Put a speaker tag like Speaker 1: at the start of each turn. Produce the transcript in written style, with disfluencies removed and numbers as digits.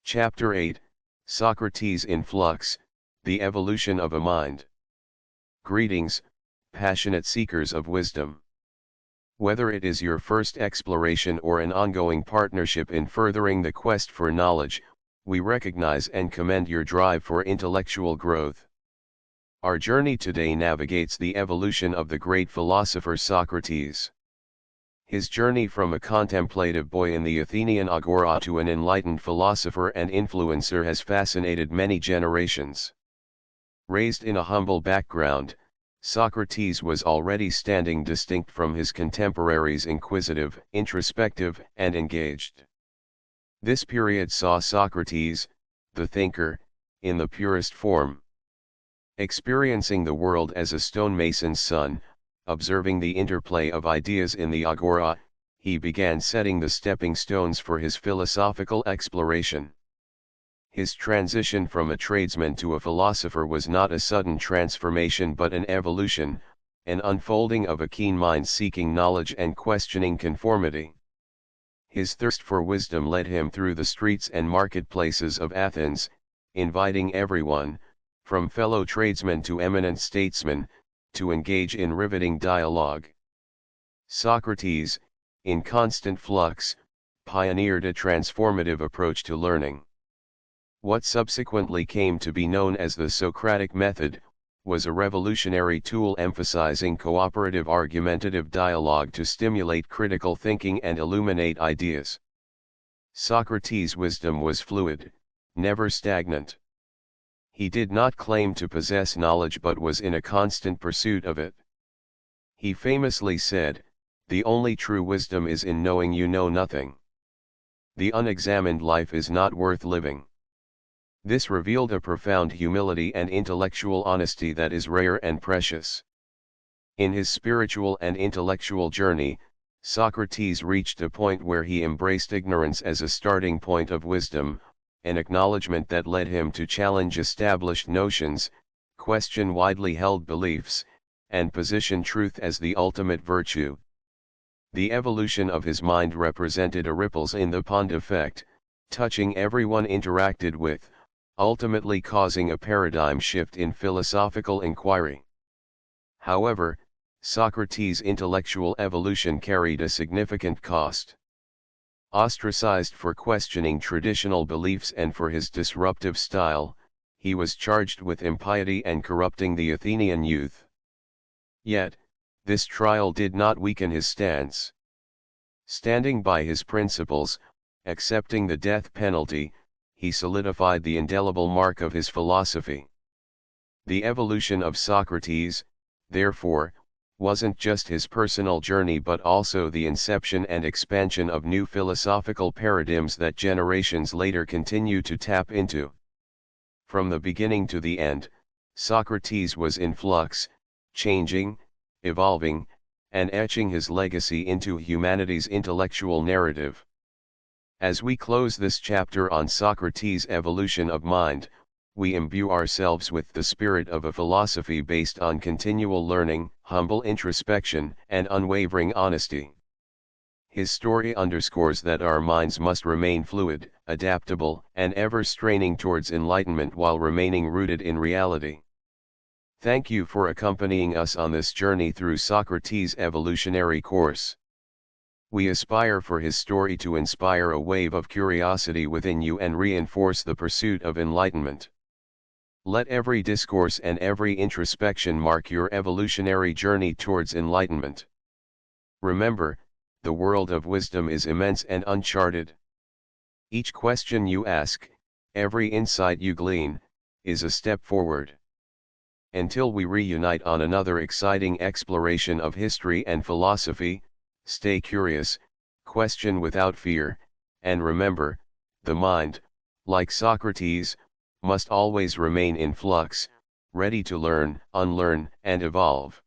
Speaker 1: Chapter 8, Socrates in Flux, The Evolution of a Mind. Greetings, passionate seekers of wisdom. Whether it is your first exploration or an ongoing partnership in furthering the quest for knowledge, we recognize and commend your drive for intellectual growth. Our journey today navigates the evolution of the great philosopher Socrates. His journey from a contemplative boy in the Athenian agora to an enlightened philosopher and influencer has fascinated many generations. Raised in a humble background, Socrates was already standing distinct from his contemporaries, inquisitive, introspective, and engaged. This period saw Socrates, the thinker, in the purest form. Experiencing the world as a stonemason's son, observing the interplay of ideas in the agora, he began setting the stepping stones for his philosophical exploration. His transition from a tradesman to a philosopher was not a sudden transformation but an evolution, an unfolding of a keen mind seeking knowledge and questioning conformity. His thirst for wisdom led him through the streets and marketplaces of Athens, inviting everyone, from fellow tradesmen to eminent statesmen, to engage in riveting dialogue. Socrates, in constant flux, pioneered a transformative approach to learning. What subsequently came to be known as the Socratic method, was a revolutionary tool emphasizing cooperative argumentative dialogue to stimulate critical thinking and illuminate ideas. Socrates' wisdom was fluid, never stagnant. He did not claim to possess knowledge but was in a constant pursuit of it. He famously said, "The only true wisdom is in knowing you know nothing. The unexamined life is not worth living." This revealed a profound humility and intellectual honesty that is rare and precious. In his spiritual and intellectual journey, Socrates reached a point where he embraced ignorance as a starting point of wisdom, an acknowledgement that led him to challenge established notions, question widely held beliefs, and position truth as the ultimate virtue. The evolution of his mind represented a ripples in the pond effect, touching everyone interacted with, ultimately causing a paradigm shift in philosophical inquiry. However, Socrates' intellectual evolution carried a significant cost. Ostracized for questioning traditional beliefs and for his disruptive style, he was charged with impiety and corrupting the Athenian youth. Yet, this trial did not weaken his stance. Standing by his principles, accepting the death penalty, he solidified the indelible mark of his philosophy. The evolution of Socrates, therefore, wasn't just his personal journey but also the inception and expansion of new philosophical paradigms that generations later continue to tap into. From the beginning to the end, Socrates was in flux, changing, evolving, and etching his legacy into humanity's intellectual narrative. As we close this chapter on Socrates' evolution of mind, we imbue ourselves with the spirit of a philosophy based on continual learning, humble introspection, and unwavering honesty. His story underscores that our minds must remain fluid, adaptable, and ever straining towards enlightenment while remaining rooted in reality. Thank you for accompanying us on this journey through Socrates' evolutionary course. We aspire for his story to inspire a wave of curiosity within you and reinforce the pursuit of enlightenment. Let every discourse and every introspection mark your evolutionary journey towards enlightenment. Remember, the world of wisdom is immense and uncharted. Each question you ask, every insight you glean, is a step forward. Until we reunite on another exciting exploration of history and philosophy, stay curious, question without fear, and remember, the mind, like Socrates, must always remain in flux, ready to learn, unlearn, and evolve.